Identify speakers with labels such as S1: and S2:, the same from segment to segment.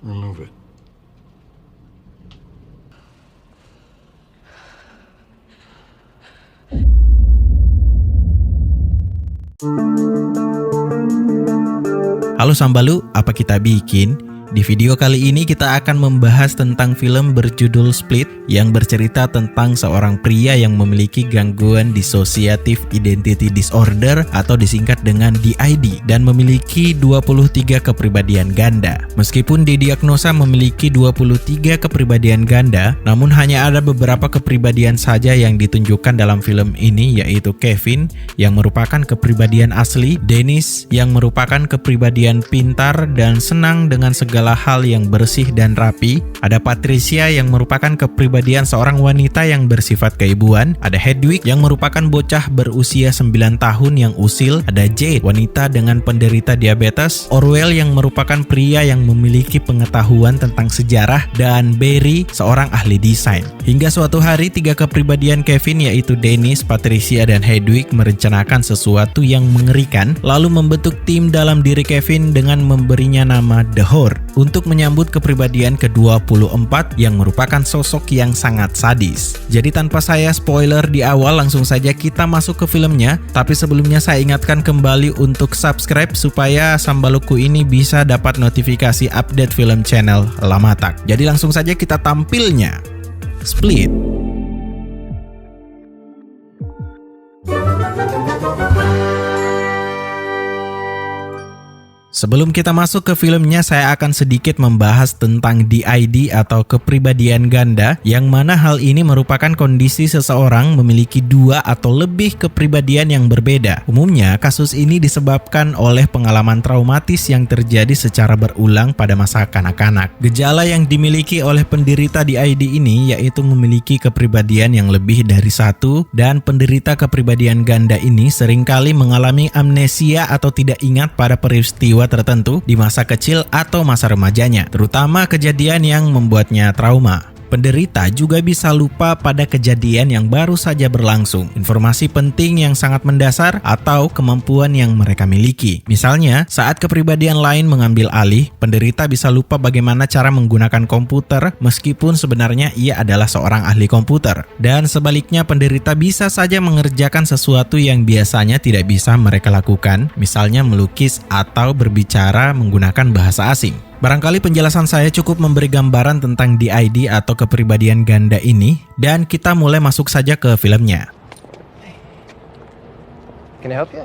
S1: Remove it.
S2: Halo Sambalu, apa kita bikin? Di video kali ini kita akan membahas tentang film berjudul Split yang bercerita tentang seorang pria yang memiliki gangguan dissociative identity disorder atau disingkat dengan DID dan memiliki 23 kepribadian ganda. Meskipun didiagnosa memiliki 23 kepribadian ganda, namun hanya ada beberapa kepribadian saja yang ditunjukkan dalam film ini, yaitu Kevin yang merupakan kepribadian asli, Dennis yang merupakan kepribadian pintar dan senang dengan segala hal yang bersih dan rapi, ada Patricia yang merupakan kepribadian seorang wanita yang bersifat keibuan, ada Hedwig yang merupakan bocah berusia 9 tahun yang usil, ada Jade, wanita dengan penderita diabetes, Orwell yang merupakan pria yang memiliki pengetahuan tentang sejarah, dan Barry, seorang ahli desain. Hingga suatu hari, tiga kepribadian Kevin yaitu Dennis, Patricia, dan Hedwig merencanakan sesuatu yang mengerikan, lalu membentuk tim dalam diri Kevin dengan memberinya nama The Horde untuk menyambut kepribadian ke-24 yang merupakan sosok yang sangat sadis. Jadi tanpa saya spoiler di awal, langsung saja kita masuk ke filmnya. Tapi sebelumnya saya ingatkan kembali untuk subscribe supaya Sambaluku ini bisa dapat notifikasi update film channel Lamatak. Jadi langsung saja kita tampilnya. Split. Sebelum kita masuk ke filmnya, saya akan sedikit membahas tentang DID atau kepribadian ganda, yang mana hal ini merupakan kondisi seseorang memiliki dua atau lebih kepribadian yang berbeda. Umumnya, kasus ini disebabkan oleh pengalaman traumatis yang terjadi secara berulang pada masa kanak-kanak. Gejala yang dimiliki oleh penderita DID ini yaitu memiliki kepribadian yang lebih dari satu, dan penderita kepribadian ganda ini seringkali mengalami amnesia atau tidak ingat pada peristiwa tertentu di masa kecil atau masa remajanya, terutama kejadian yang membuatnya trauma. Penderita juga bisa lupa pada kejadian yang baru saja berlangsung, informasi penting yang sangat mendasar, atau kemampuan yang mereka miliki. Misalnya, saat kepribadian lain mengambil alih, penderita bisa lupa bagaimana cara menggunakan komputer meskipun sebenarnya ia adalah seorang ahli komputer. Dan sebaliknya, penderita bisa saja mengerjakan sesuatu yang biasanya tidak bisa mereka lakukan, misalnya melukis atau berbicara menggunakan bahasa asing. Barangkali penjelasan saya cukup memberi gambaran tentang DID atau kepribadian ganda ini, dan kita mulai masuk saja ke filmnya.
S3: Can I help you?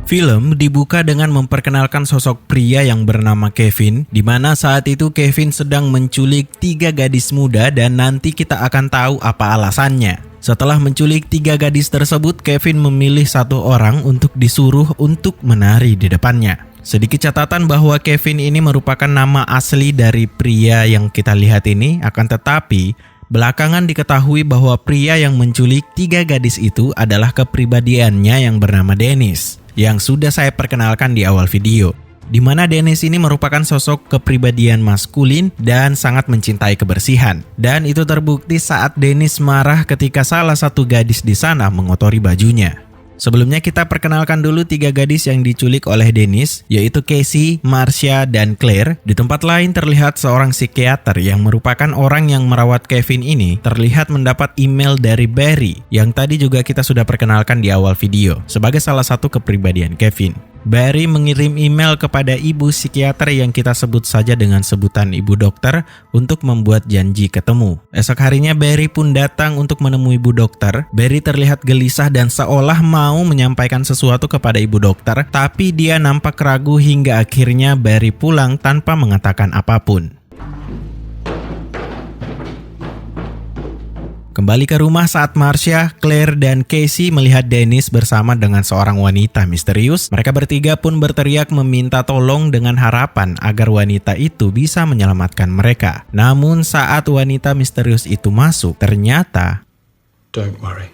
S2: Film dibuka dengan memperkenalkan sosok pria yang bernama Kevin, di mana saat itu Kevin sedang menculik 3 gadis muda dan nanti kita akan tahu apa alasannya. Setelah menculik 3 gadis tersebut, Kevin memilih satu orang untuk disuruh untuk menari di depannya. Sedikit catatan bahwa Kevin ini merupakan nama asli dari pria yang kita lihat ini, akan tetapi belakangan diketahui bahwa pria yang menculik 3 gadis itu adalah kepribadiannya yang bernama Dennis, yang sudah saya perkenalkan di awal video, di mana Dennis ini merupakan sosok kepribadian maskulin dan sangat mencintai kebersihan. Dan itu terbukti saat Dennis marah ketika salah satu gadis di sana mengotori bajunya. Sebelumnya kita perkenalkan dulu 3 gadis yang diculik oleh Dennis, yaitu Casey, Marcia, dan Claire. Di tempat lain terlihat seorang psikiater yang merupakan orang yang merawat Kevin ini terlihat mendapat email dari Barry, yang tadi juga kita sudah perkenalkan di awal video, sebagai salah satu kepribadian Kevin. Barry mengirim email kepada ibu psikiater yang kita sebut saja dengan sebutan ibu dokter untuk membuat janji ketemu. Esok harinya Barry pun datang untuk menemui ibu dokter. Barry terlihat gelisah dan seolah mau menyampaikan sesuatu kepada ibu dokter, tapi dia nampak ragu hingga akhirnya Barry pulang tanpa mengatakan apapun. Kembali ke rumah saat Marcia, Claire, dan Casey melihat Dennis bersama dengan seorang wanita misterius. Mereka bertiga pun berteriak meminta tolong dengan harapan agar wanita itu bisa menyelamatkan mereka. Namun saat wanita misterius itu masuk, ternyata
S1: Don't worry.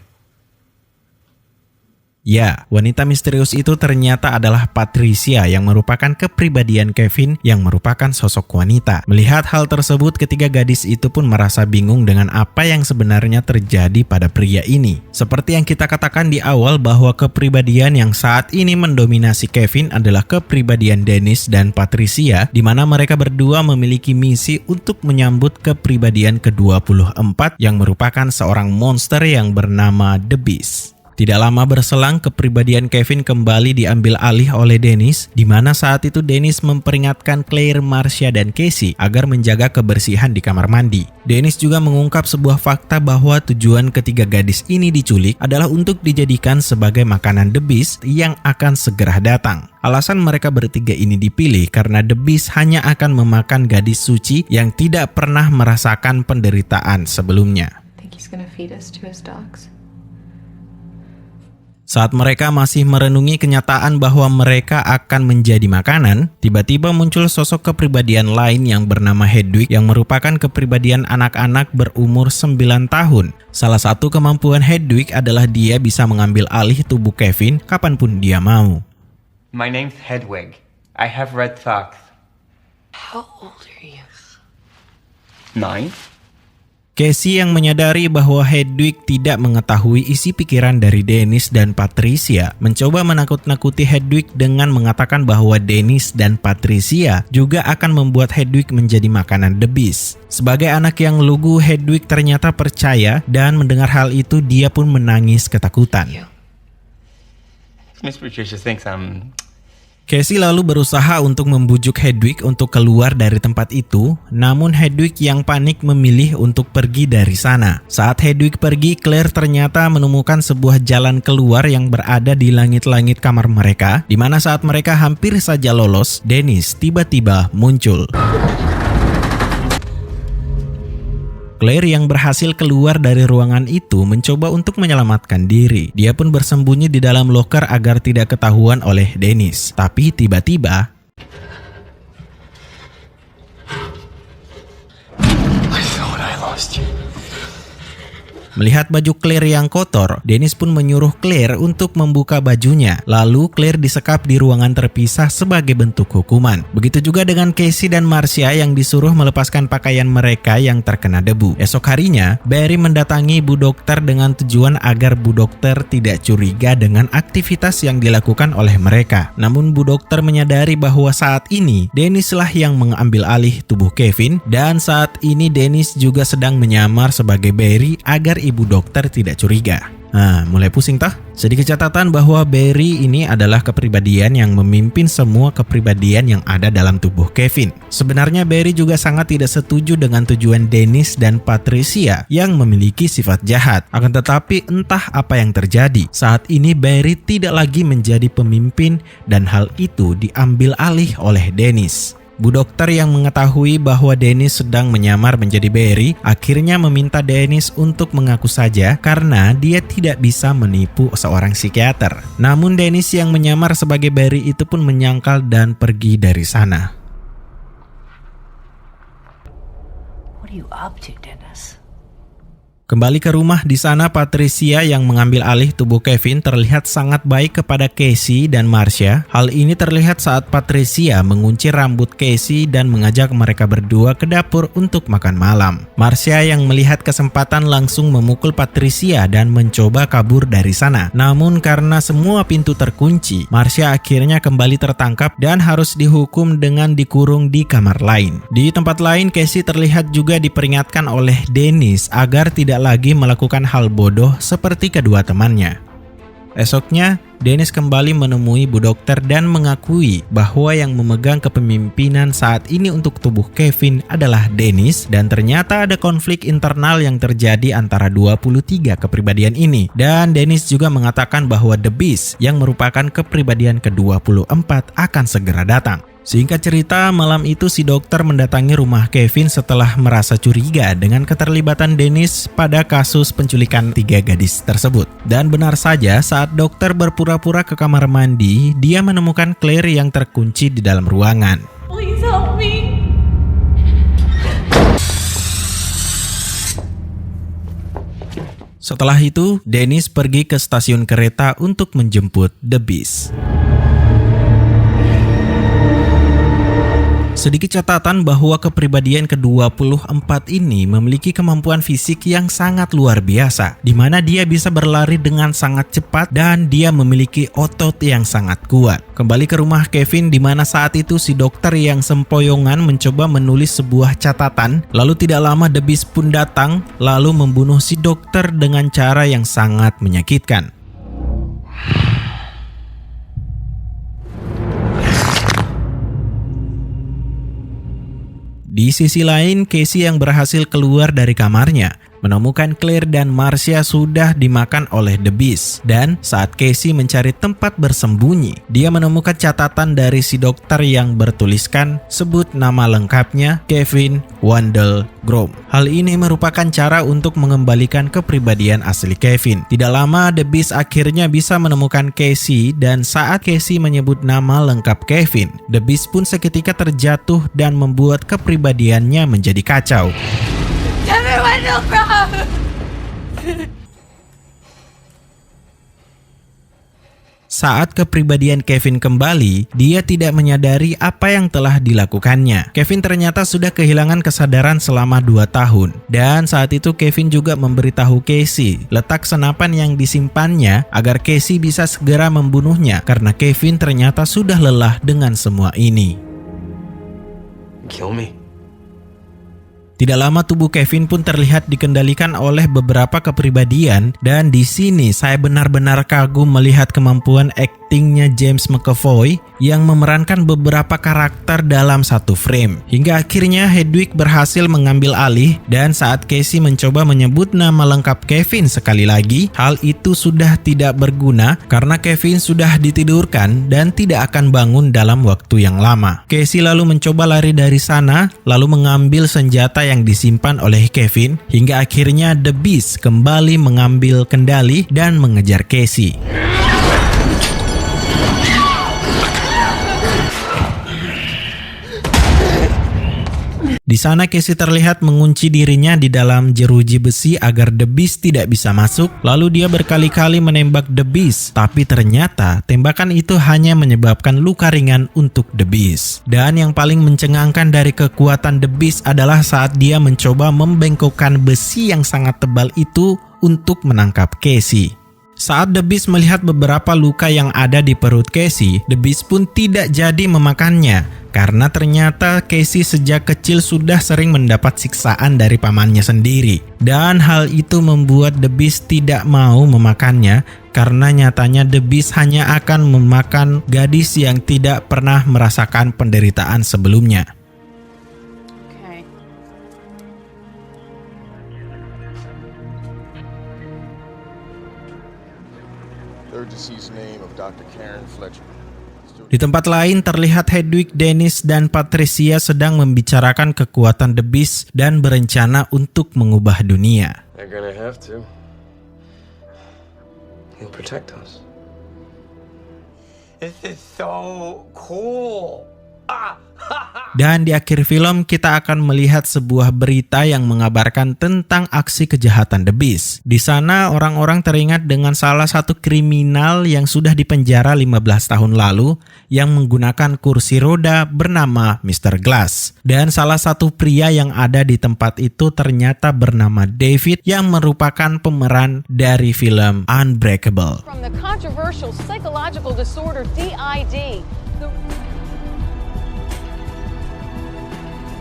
S2: Ya, wanita misterius itu ternyata adalah Patricia yang merupakan kepribadian Kevin yang merupakan sosok wanita. Melihat hal tersebut, ketiga gadis itu pun merasa bingung dengan apa yang sebenarnya terjadi pada pria ini. Seperti yang kita katakan di awal bahwa kepribadian yang saat ini mendominasi Kevin adalah kepribadian Dennis dan Patricia, di mana mereka berdua memiliki misi untuk menyambut kepribadian ke-24 yang merupakan seorang monster yang bernama The Beast. Tidak lama berselang, kepribadian Kevin kembali diambil alih oleh Dennis, di mana saat itu Dennis memperingatkan Claire, Marcia, dan Casey agar menjaga kebersihan di kamar mandi. Dennis juga mengungkap sebuah fakta bahwa tujuan ketiga gadis ini diculik adalah untuk dijadikan sebagai makanan The Beast yang akan segera datang. Alasan mereka bertiga ini dipilih karena The Beast hanya akan memakan gadis suci yang tidak pernah merasakan penderitaan sebelumnya. Saat mereka masih merenungi kenyataan bahwa mereka akan menjadi makanan, tiba-tiba muncul sosok kepribadian lain yang bernama Hedwig yang merupakan kepribadian anak-anak berumur 9 tahun. Salah satu kemampuan Hedwig adalah dia bisa mengambil alih tubuh Kevin kapanpun dia mau.
S1: My name's Hedwig. I have red socks.
S3: How old are you?
S1: 9.
S2: Casey yang menyadari bahwa Hedwig tidak mengetahui isi pikiran dari Dennis dan Patricia mencoba menakut-nakuti Hedwig dengan mengatakan bahwa Dennis dan Patricia juga akan membuat Hedwig menjadi makanan The Beast. Sebagai anak yang lugu, Hedwig ternyata percaya dan mendengar hal itu dia pun menangis ketakutan.
S1: Miss Patricia thinks
S2: Casey lalu berusaha untuk membujuk Hedwig untuk keluar dari tempat itu, namun Hedwig yang panik memilih untuk pergi dari sana. Saat Hedwig pergi, Claire ternyata menemukan sebuah jalan keluar yang berada di langit-langit kamar mereka, di mana saat mereka hampir saja lolos, Dennis tiba-tiba muncul. Claire yang berhasil keluar dari ruangan itu mencoba untuk menyelamatkan diri. Dia pun bersembunyi di dalam loker agar tidak ketahuan oleh Dennis. Tapi tiba-tiba melihat baju Claire yang kotor, Dennis pun menyuruh Claire untuk membuka bajunya. Lalu Claire disekap di ruangan terpisah sebagai bentuk hukuman. Begitu juga dengan Casey dan Marcia yang disuruh melepaskan pakaian mereka yang terkena debu. Esok harinya, Barry mendatangi Bu Dokter dengan tujuan agar Bu Dokter tidak curiga dengan aktivitas yang dilakukan oleh mereka. Namun Bu Dokter menyadari bahwa saat ini Dennis lah yang mengambil alih tubuh Kevin, dan saat ini Dennis juga sedang menyamar sebagai Barry agar Ibu Dokter tidak curiga. Nah, mulai pusing tah? Sedikit catatan bahwa Barry ini adalah kepribadian yang memimpin semua kepribadian yang ada dalam tubuh Kevin. Sebenarnya Barry juga sangat tidak setuju dengan tujuan Dennis dan Patricia yang memiliki sifat jahat. Akan tetapi entah apa yang terjadi, saat ini Barry tidak lagi menjadi pemimpin dan hal itu diambil alih oleh Dennis. Bu Dokter yang mengetahui bahwa Dennis sedang menyamar menjadi Barry akhirnya meminta Dennis untuk mengaku saja karena dia tidak bisa menipu seorang psikiater. Namun Dennis yang menyamar sebagai Barry itu pun menyangkal dan pergi dari sana.
S3: What are you up to, Dennis?
S2: Kembali ke rumah, di sana Patricia yang mengambil alih tubuh Kevin terlihat sangat baik kepada Casey dan Marcia. Hal ini terlihat saat Patricia mengunci rambut Casey dan mengajak mereka berdua ke dapur untuk makan malam. Marcia yang melihat kesempatan langsung memukul Patricia dan mencoba kabur dari sana. Namun karena semua pintu terkunci, Marcia akhirnya kembali tertangkap dan harus dihukum dengan dikurung di kamar lain. Di tempat lain, Casey terlihat juga diperingatkan oleh Dennis agar tidak lagi melakukan hal bodoh seperti kedua temannya. Esoknya, Dennis kembali menemui Bu Dokter dan mengakui bahwa yang memegang kepemimpinan saat ini untuk tubuh Kevin adalah Dennis, dan ternyata ada konflik internal yang terjadi antara 23 kepribadian ini. Dan Dennis juga mengatakan bahwa The Beast yang merupakan kepribadian ke-24 akan segera datang. Singkat cerita, malam itu si dokter mendatangi rumah Kevin setelah merasa curiga dengan keterlibatan Dennis pada kasus penculikan 3 gadis tersebut. Dan benar saja, saat dokter berpura-pura ke kamar mandi, dia menemukan Claire yang terkunci di dalam ruangan.
S3: Please help me.
S2: Setelah itu, Dennis pergi ke stasiun kereta untuk menjemput The Beast. Sedikit catatan bahwa kepribadian ke-24 ini memiliki kemampuan fisik yang sangat luar biasa, di mana dia bisa berlari dengan sangat cepat dan dia memiliki otot yang sangat kuat. Kembali ke rumah Kevin, di mana saat itu si dokter yang sempoyongan mencoba menulis sebuah catatan, lalu tidak lama The Beast pun datang, lalu membunuh si dokter dengan cara yang sangat menyakitkan. Di sisi lain, Casey yang berhasil keluar dari kamarnya menemukan Claire dan Marcia sudah dimakan oleh The Beast. Dan saat Casey mencari tempat bersembunyi, dia menemukan catatan dari si dokter yang bertuliskan sebut nama lengkapnya Kevin Wendell Grom. Hal ini merupakan cara untuk mengembalikan kepribadian asli Kevin. Tidak lama The Beast akhirnya bisa menemukan Casey, dan saat Casey menyebut nama lengkap Kevin, The Beast pun seketika terjatuh dan membuat kepribadiannya menjadi kacau.
S3: Kevin Wendell Grom!
S2: Saat kepribadian Kevin kembali, dia tidak menyadari apa yang telah dilakukannya. Kevin ternyata sudah kehilangan kesadaran selama 2 tahun. Dan saat itu Kevin juga memberitahu Casey letak senapan yang disimpannya agar Casey bisa segera membunuhnya, karena Kevin ternyata sudah lelah dengan semua ini.
S1: Kill me.
S2: Tidak lama tubuh Kevin pun terlihat dikendalikan oleh beberapa kepribadian, dan di sini saya benar-benar kagum melihat kemampuan aktingnya James McAvoy yang memerankan beberapa karakter dalam satu frame. Hingga akhirnya Hedwig berhasil mengambil alih, dan saat Casey mencoba menyebut nama lengkap Kevin sekali lagi, hal itu sudah tidak berguna karena Kevin sudah ditidurkan dan tidak akan bangun dalam waktu yang lama. Casey lalu mencoba lari dari sana, lalu mengambil senjata yang disimpan oleh Kevin, hingga akhirnya The Beast kembali mengambil kendali dan mengejar Casey. Di sana Casey terlihat mengunci dirinya di dalam jeruji besi agar The Beast tidak bisa masuk. Lalu dia berkali-kali menembak The Beast, tapi ternyata tembakan itu hanya menyebabkan luka ringan untuk The Beast. Dan yang paling mencengangkan dari kekuatan The Beast adalah saat dia mencoba membengkokkan besi yang sangat tebal itu untuk menangkap Casey. Saat The Beast melihat beberapa luka yang ada di perut Casey, The Beast pun tidak jadi memakannya. Karena ternyata Casey sejak kecil sudah sering mendapat siksaan dari pamannya sendiri. Dan hal itu membuat The Beast tidak mau memakannya, karena nyatanya The Beast hanya akan memakan gadis yang tidak pernah merasakan penderitaan sebelumnya.
S3: Okay.
S4: Third deceased name of Dr. Karen Fletcher.
S2: Di tempat lain terlihat Hedwig, Dennis, dan Patricia sedang membicarakan kekuatan The Beast dan berencana untuk mengubah dunia.
S5: They're gonna have to. He'll protect us.
S1: This is so cool.
S2: Dan di akhir film kita akan melihat sebuah berita yang mengabarkan tentang aksi kejahatan The Beast. Di sana orang-orang teringat dengan salah satu kriminal yang sudah dipenjara 15 tahun lalu yang menggunakan kursi roda bernama Mr. Glass. Dan salah satu pria yang ada di tempat itu ternyata bernama David yang merupakan pemeran dari film Unbreakable.
S6: From the controversial psychological disorder DID.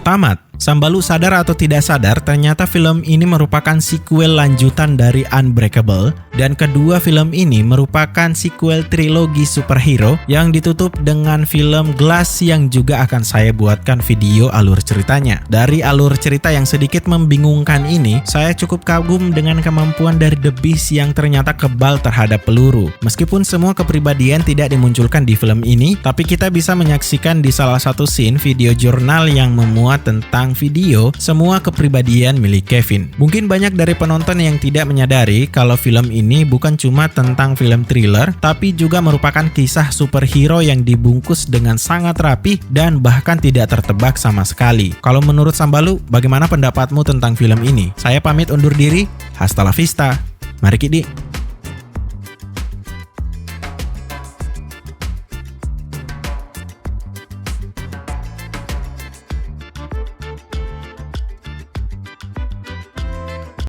S2: Tamat. Sambalu sadar atau tidak sadar, ternyata film ini merupakan sequel lanjutan dari Unbreakable, dan kedua film ini merupakan sequel trilogi superhero yang ditutup dengan film Glass yang juga akan saya buatkan video alur ceritanya. Dari alur cerita yang sedikit membingungkan ini, saya cukup kagum dengan kemampuan dari The Beast yang ternyata kebal terhadap peluru. Meskipun semua kepribadian tidak dimunculkan di film ini, tapi kita bisa menyaksikan di salah satu scene video jurnal yang memuat tentang video semua kepribadian milik Kevin. Mungkin banyak dari penonton yang tidak menyadari kalau film ini bukan cuma tentang film thriller, tapi juga merupakan kisah superhero yang dibungkus dengan sangat rapi dan bahkan tidak tertebak sama sekali. Kalau menurut Sambalu, bagaimana pendapatmu tentang film ini? Saya pamit undur diri, hasta la vista. Mari Ki, Dik.